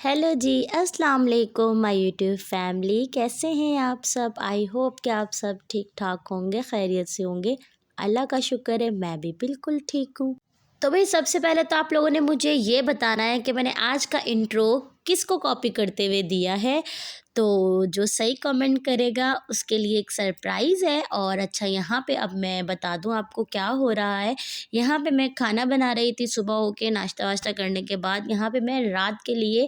Hello जी, अस्सलाम वालेकुम my YouTube family. कैसे हैं आप सब? आई होप कि आप सब ठीक ठाक होंगे, खैरियत से होंगे। अल्लाह का शुक्र है, मैं भी बिल्कुल ठीक हूँ। तो भाई सबसे पहले तो आप लोगों ने मुझे ये बताना है कि मैंने आज का इंट्रो किसको कॉपी करते हुए दिया है। तो जो सही कमेंट करेगा उसके लिए एक सरप्राइज़ है। और अच्छा, यहाँ पे अब मैं बता दूँ आपको क्या हो रहा है। यहाँ पे मैं खाना बना रही थी सुबह होके, नाश्ता वाश्ता करने के बाद यहाँ पे मैं रात के लिए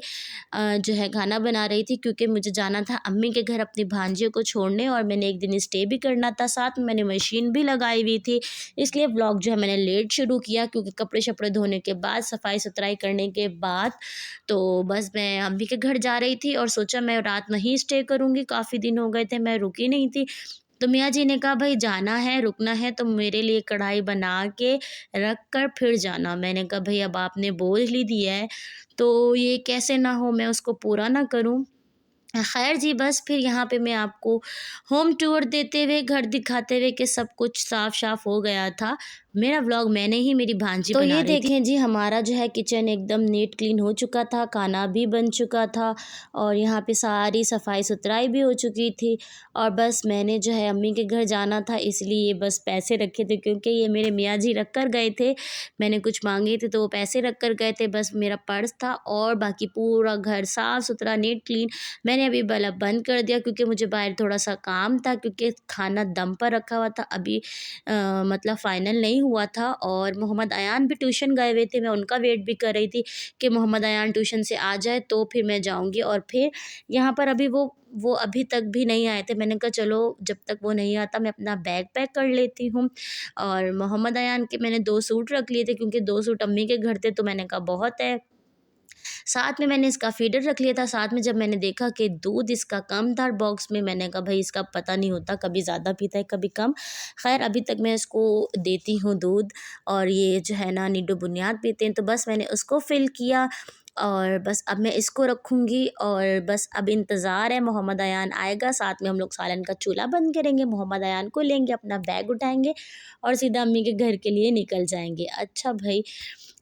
जो है खाना बना रही थी, क्योंकि मुझे जाना था अम्मी के घर अपनी भांजियों को छोड़ने, और मैंने एक दिन स्टे भी करना था, साथ में मैंने मशीन भी लगाई हुई थी। इसलिए व्लॉग जो है मैंने लेट शुरू किया, क्योंकि कपड़े शपड़े धोने के बाद, सफाई सुथराई करने के बाद, तो बस मैं अम्मी के घर जा रही थी और सोचा मैं रात वहीं स्टे करूँगी। काफ़ी दिन हो गए थे मैं रुकी नहीं थी। तो मियाँ जी ने कहा भाई जाना है, रुकना है तो मेरे लिए कढ़ाई बना के रख कर फिर जाना। मैंने कहा भाई अब आपने बोल ही दिया है तो ये कैसे ना हो, मैं उसको पूरा ना करूँ। खैर जी, बस फिर यहाँ पे मैं आपको होम टूर देते हुए, घर दिखाते हुए कि सब कुछ साफ-साफ हो गया था। मेरा व्लॉग मैंने ही मेरी भांजी तो बना ये रही थी। देखें जी, हमारा जो है किचन एकदम नीट क्लीन हो चुका था, खाना भी बन चुका था और यहाँ पे सारी सफाई सुथराई भी हो चुकी थी। और बस मैंने जो है अम्मी के घर जाना था, इसलिए बस पैसे रखे थे, क्योंकि ये मेरे मियाँ जी रख कर गए थे। मैंने कुछ मांगे थे तो वो पैसे रख कर गए थे। बस मेरा पर्स था और बाकी पूरा घर साफ़ सुथरा नीट क्लीन। मैंने अभी बल्ब बंद कर दिया क्योंकि मुझे बाहर थोड़ा सा काम था, क्योंकि खाना दम पर रखा हुआ था, अभी मतलब फ़ाइनल नहीं हुआ था। और मोहम्मद अयान भी ट्यूशन गए हुए थे, मैं उनका वेट भी कर रही थी कि मोहम्मद अयान ट्यूशन से आ जाए तो फिर मैं जाऊँगी। और फिर यहाँ पर अभी वो अभी तक भी नहीं आए थे। मैंने कहा चलो जब तक वो नहीं आता मैं अपना बैग पैक कर लेती हूँ। और मोहम्मद अयान के मैंने 2 सूट रख लिए थे, क्योंकि 2 सूट अम्मी के घर थे, तो मैंने कहा बहुत है। साथ में मैंने इसका फीडर रख लिया था। साथ में जब मैंने देखा कि दूध इसका कम था बॉक्स में, मैंने कहा भाई इसका पता नहीं होता, कभी ज़्यादा पीता है कभी कम। ख़ैर अभी तक मैं इसको देती हूँ दूध, और ये जो है ना नीडो बुनियाद पीते हैं, तो बस मैंने उसको फ़िल किया। और बस अब मैं इसको रखूँगी, और बस अब इंतज़ार है मोहम्मद अयान आएगा, साथ में हम लोग सालन का चूल्हा बंद करेंगे, मोहम्मद अयान को लेंगे, अपना बैग उठाएँगे और सीधा अम्मी के घर के लिए निकल जाएँगे। अच्छा भाई,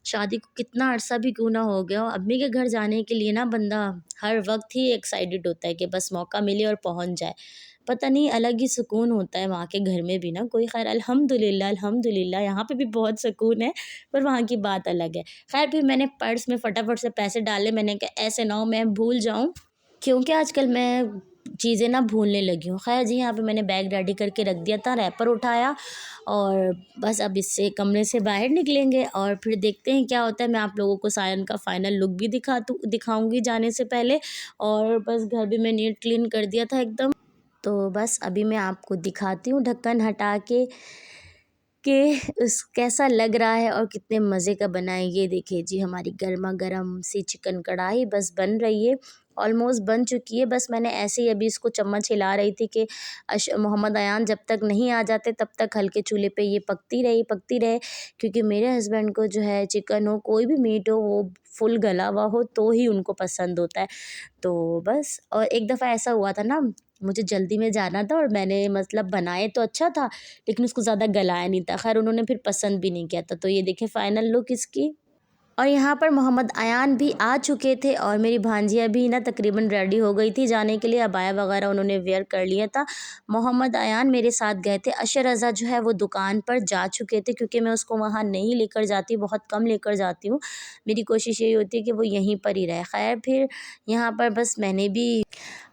शादी को कितना अरसा भी क्यों ना हो गया हो, अम्मी के घर जाने के लिए ना बंदा हर वक्त ही एक्साइटेड होता है कि बस मौका मिले और पहुंच जाए। पता नहीं अलग ही सुकून होता है वहाँ के घर में भी ना कोई। खैर अल्हम्दुलिल्लाह अल्हम्दुलिल्लाह यहाँ पे भी बहुत सुकून है, पर वहाँ की बात अलग है। खैर फिर मैंने पर्स में फटाफट से पैसे डाले। मैंने कहा ऐसे ना हो मैं भूल जाऊँ, क्योंकि आजकल मैं चीज़ें ना भूलने लगी हूँ। ख़ैर जी, यहाँ पे मैंने बैग रेडी करके रख दिया था, रैपर उठाया, और बस अब इससे कमरे से बाहर निकलेंगे और फिर देखते हैं क्या होता है। मैं आप लोगों को सायन का फ़ाइनल लुक भी दिखाऊँगी जाने से पहले। और बस घर भी मैं नीट क्लीन कर दिया था एकदम। तो बस अभी मैं आपको दिखाती हूँ ढक्कन हटा के कि उस कैसा लग रहा है और कितने मज़े का बना है। ये देखिए जी, हमारी गरमा-गरम सी चिकन कढ़ाई बस बन रही है, ऑलमोस्ट बन चुकी है। बस मैंने ऐसे ही अभी इसको चम्मच हिला रही थी कि मोहम्मद अयान जब तक नहीं आ जाते तब तक हल्के चूल्हे पे ये पकती रहे, क्योंकि मेरे हस्बैंड को जो है चिकन हो, कोई भी मीट हो, वो फुल गला हुआ हो तो ही उनको पसंद होता है। तो बस, और एक दफ़ा ऐसा हुआ था ना, मुझे जल्दी में जाना था और मैंने मतलब बनाए तो अच्छा था, लेकिन उसको ज़्यादा गलाया नहीं था। ख़ैर उन्होंने फिर पसंद भी नहीं किया था। तो ये देखिए फ़ाइनल लुक इसकी। और यहाँ पर मोहम्मद अयान भी आ चुके थे और मेरी भांजिया भी ना तकरीबन रेडी हो गई थी जाने के लिए। अबाया वगैरह उन्होंने वेयर कर लिया था। मोहम्मद अयान मेरे साथ गए थे। अशर रज़ा जो है वो दुकान पर जा चुके थे, क्योंकि मैं उसको वहाँ नहीं लेकर जाती, बहुत कम लेकर जाती हूँ। मेरी कोशिश यही होती है कि वो यहीं पर ही रहे। खैर फिर यहाँ पर बस मैंने भी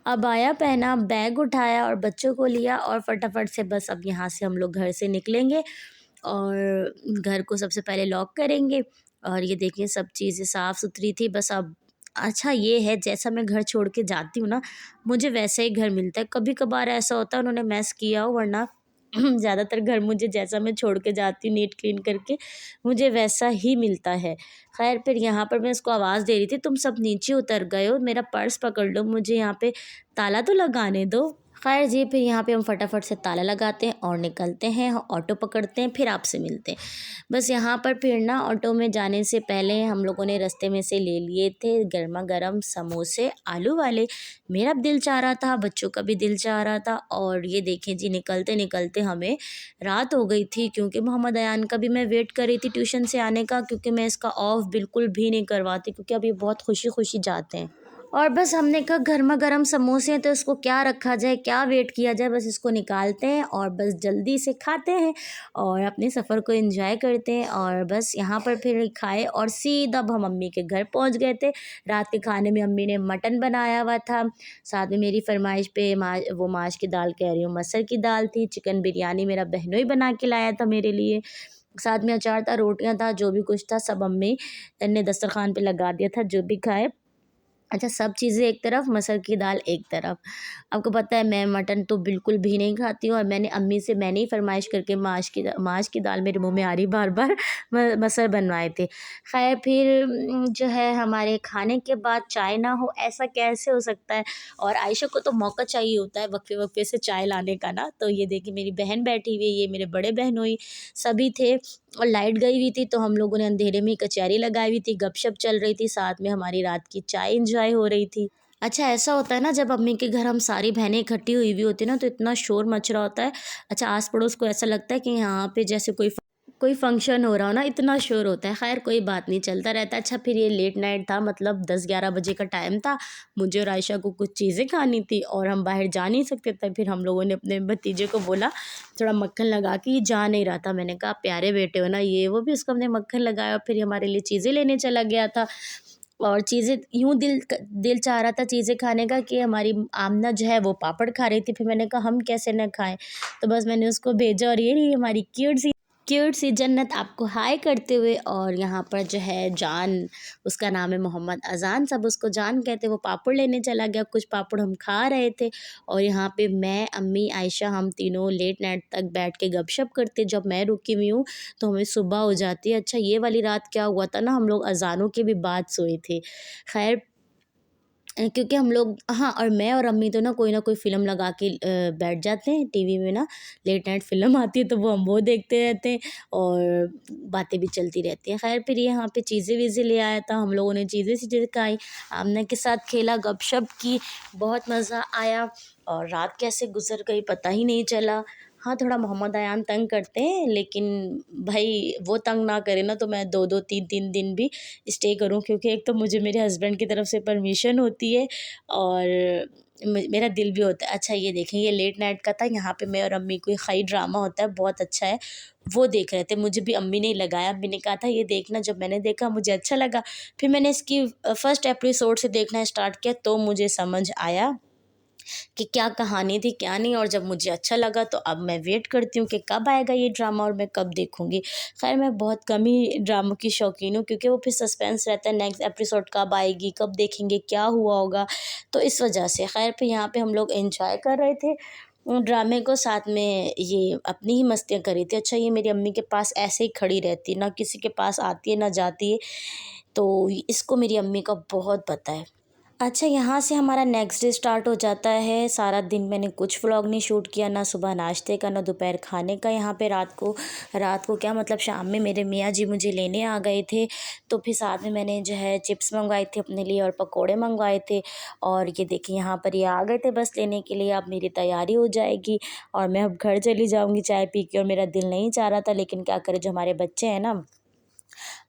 अबाया पहना, बैग उठाया और बच्चों को लिया, और फटाफट से बस अब यहाँ से हम लोग घर से निकलेंगे और घर को सबसे पहले लॉक करेंगे। और ये देखिए सब चीज़ें साफ़ सुथरी थी। बस अब अच्छा ये है, जैसा मैं घर छोड़ के जाती हूँ ना, मुझे वैसा ही घर मिलता है। कभी कभार ऐसा होता है उन्होंने मैस किया हो, वरना ज़्यादातर घर मुझे जैसा मैं छोड़ के जाती हूँ नीट क्लीन करके, मुझे वैसा ही मिलता है। खैर फिर यहाँ पर मैं उसको आवाज़ दे रही थी, तुम सब नीचे उतर गए हो, मेरा पर्स पकड़ लो, मुझे यहाँ पे ताला तो लगाने दो। खैर जी, फिर यहाँ पे हम फटाफट से ताला लगाते हैं और निकलते हैं, ऑटो पकड़ते हैं, फिर आपसे मिलते हैं। बस यहाँ पर फिर ना ऑटो में जाने से पहले हम लोगों ने रास्ते में से ले लिए थे गर्मा गर्म समोसे आलू वाले। मेरा भी दिल चाह रहा था, बच्चों का भी दिल चाह रहा था। और ये देखें जी, निकलते निकलते हमें रात हो गई थी, क्योंकि मोहम्मद अयान का भी मैं वेट कर रही थी ट्यूशन से आने का, क्योंकि मैं इसका ऑफ बिल्कुल भी नहीं करवाती, क्योंकि अब ये बहुत खुशी खुशी जाते हैं। और बस हमने कहा गर्मा गर्म समोसे हैं तो इसको क्या रखा जाए, क्या वेट किया जाए, बस इसको निकालते हैं और बस जल्दी से खाते हैं और अपने सफ़र को एंजॉय करते हैं। और बस यहाँ पर फिर खाए और सीधा अब हम अम्मी के घर पहुँच गए थे। रात के खाने में अम्मी ने मटन बनाया हुआ था, साथ में मेरी फरमाइश पे माश की दाल कह रही हूँ, मसर की दाल थी। चिकन बिरयानी मेरा बहनोई बना के लाया था मेरे लिए, साथ में अचार था, रोटियां था, जो भी कुछ था सब अम्मी ने दस्तरखान पे लगा दिया था, जो भी खाए। अच्छा, सब चीज़ें एक तरफ, मसर की दाल एक तरफ। आपको पता है मैं मटन तो बिल्कुल भी नहीं खाती हूँ और मैंने ही फ़रमाइश करके माश की दाल मेरे मुँह में आ रही बार-बार म मसर बनवाए थे। ख़ैर फिर जो है हमारे खाने के बाद चाय ना हो ऐसा कैसे हो सकता है? और आयशा को तो मौका चाहिए होता है वक़्फ़े-वक़्फ़े से चाय लाने का ना। तो ये देखिए मेरी बहन बैठी हुई है, ये मेरे बड़े बहनोई सभी थे और लाइट गई हुई थी तो हम लोगों ने अंधेरे में ही कचहरी लगाई हुई थी, गपशप चल रही थी, साथ में हमारी रात की चाय एंजॉय हो रही थी। अच्छा, ऐसा होता है ना जब अम्मी के घर हम सारी बहनें इकट्ठी हुई हुई होती है ना तो इतना शोर मच रहा होता है। अच्छा, आस पड़ोस को ऐसा लगता है कि यहाँ पे जैसे कोई फंक्शन हो रहा हो ना, इतना शोर होता है। खैर कोई बात नहीं, चलता रहता है। अच्छा, फिर ये लेट नाइट था, मतलब 10-11 बजे का टाइम था। मुझे और आयशा को कुछ चीज़ें खानी थी और हम बाहर जा नहीं सकते थे। फिर हम लोगों ने अपने भतीजे को बोला थोड़ा मक्खन लगा के, ये जा नहीं रहा था। मैंने कहा प्यारे बेटे हो ना, ये वो भी उसको हमने मक्खन लगाया और फिर ये हमारे लिए चीज़ें लेने चला गया था। और चीज़ें यूँ दिल चाह रहा था चीज़ें खाने का कि हमारी आमना जो है वो पापड़ खा रही थी। फिर मैंने कहा हम कैसे ना खाएँ? तो बस मैंने उसको भेजा और ये रही हमारी क्यूट सी जन्नत आपको हाय करते हुए। और यहाँ पर जो है जान, उसका नाम है मोहम्मद अज़ान, सब उसको जान कहते, वो पापड़ लेने चला गया। कुछ पापड़ हम खा रहे थे और यहाँ पे मैं, अम्मी, आयशा हम तीनों लेट नाइट तक बैठ के गपशप करते। जब मैं रुकी हुई हूँ तो हमें सुबह हो जाती है। अच्छा, ये वाली रात क्या हुआ था ना, हम लोग अज़ानों के भी बाद सोए थे। खैर क्योंकि हम लोग, हाँ, और मैं और अम्मी तो ना कोई फ़िल्म लगा के बैठ जाते हैं टीवी में ना, लेट नाइट फ़िल्म आती है तो वो देखते रहते हैं और बातें भी चलती रहती हैं। ख़ैर फिर ये यहाँ पे चीज़ें-वीज़ें ले आया था, हम लोगों ने चीज़ें खाई, आमना के साथ खेला, गपशप की, बहुत मज़ा आया और रात कैसे गुज़र गई पता ही नहीं चला। हाँ, थोड़ा मोहम्मद अयान तंग करते हैं, लेकिन भई वो तंग ना करे ना तो मैं 2-2 3-3 दिन भी स्टे करूँ, क्योंकि एक तो मुझे मेरे हस्बैंड की तरफ से परमिशन होती है और मेरा दिल भी होता है। अच्छा, ये देखें, ये लेट नाइट का था, यहाँ पे मैं और अम्मी कोई खाई ड्रामा होता है बहुत अच्छा है, वो देख रहे थे। मुझे भी अम्मी ने ही लगाया, अम्मी ने कहा था ये देखना, जब मैंने देखा मुझे अच्छा लगा। फिर मैंने इसकी फर्स्ट एपिसोड से देखना स्टार्ट किया तो मुझे समझ आया कि क्या कहानी थी क्या नहीं, और जब मुझे अच्छा लगा तो अब मैं वेट करती हूँ कि कब आएगा ये ड्रामा और मैं कब देखूँगी। ख़ैर मैं बहुत कम ही ड्रामों की शौकीन हूँ, क्योंकि वो फिर सस्पेंस रहता है नेक्स्ट एपिसोड कब आएगी, कब देखेंगे, क्या हुआ होगा, तो इस वजह से। ख़ैर फिर यहाँ पे हम लोग एंजॉय कर रहे थे ड्रामे को, साथ में ये अपनी ही मस्तियाँ कर रही थी। अच्छा, ये मेरी अम्मी के पास ऐसे ही खड़ी रहती है, ना किसी के पास आती है ना जाती है, तो इसको मेरी अम्मी का बहुत पता है। अच्छा, यहाँ से हमारा नेक्स्ट डे स्टार्ट हो जाता है। सारा दिन मैंने कुछ व्लॉग नहीं शूट किया, ना सुबह नाश्ते का, ना दोपहर खाने का। यहाँ पे रात को क्या मतलब शाम में मेरे मियाँ जी मुझे लेने आ गए थे, तो फिर साथ में मैंने जो है चिप्स मंगवाए थे अपने लिए और पकोड़े मंगवाए थे। और ये देखिए यहाँ पर ये आ गए थे बस लेने के लिए। अब मेरी तैयारी हो जाएगी और मैं अब घर चली जाऊँगी चाय पी के, और मेरा दिल नहीं चाह रहा था, लेकिन क्या करें, जो हमारे बच्चे हैं ना।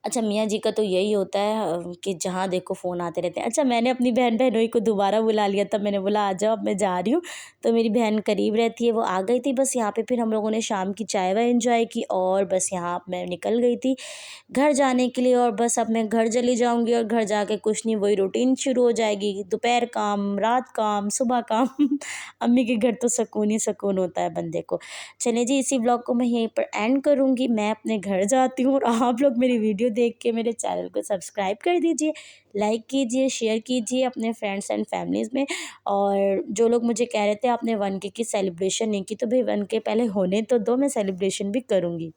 अच्छा, मियाँ जी का तो यही होता है कि जहाँ देखो फ़ोन आते रहते हैं। अच्छा, मैंने अपनी बहनोई को दोबारा बुला लिया, तब मैंने बोला आ जाओ, अब मैं जा रही हूँ। तो मेरी बहन करीब रहती है, वो आ गई थी बस यहाँ पे। फिर हम लोगों ने शाम की चाय-वाय एंजॉय की और बस यहाँ मैं निकल गई थी घर जाने के लिए। और बस अब मैं घर चली जाऊँगी और घर जाके कुछ नहीं, वही रूटीन शुरू हो जाएगी, दोपहर काम, रात काम, सुबह काम। अम्मी के घर तो सुकून ही सुकून होता है बंदे को। चलिए जी, इसी व्लॉग को मैं यहीं पर एंड करूँगी। मैं अपने घर जाती हूँ और आप लोग मेरी वीडियो देख के मेरे चैनल को सब्सक्राइब कर दीजिए, लाइक कीजिए, शेयर कीजिए अपने फ्रेंड्स एंड फैमिलीज़ में। और जो लोग मुझे कह रहे थे आपने 1K की सेलिब्रेशन नहीं की, तो भाई 1K पहले होने तो दो, मैं सेलिब्रेशन भी करूँगी।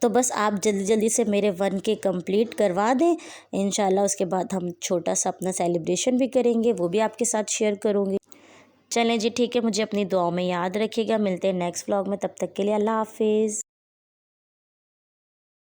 तो बस आप जल्दी जल्दी से मेरे 1K कंप्लीट करवा दें, इंशाल्लाह उसके बाद हम छोटा सा अपना सेलिब्रेशन भी करेंगे, वो भी आपके साथ शेयर करूँगी। चलें जी, ठीक है, मुझे अपनी दुआओं में याद रखिएगा। मिलते हैं नेक्स्ट व्लॉग में, तब तक के लिए अल्लाह हाफ़िज़।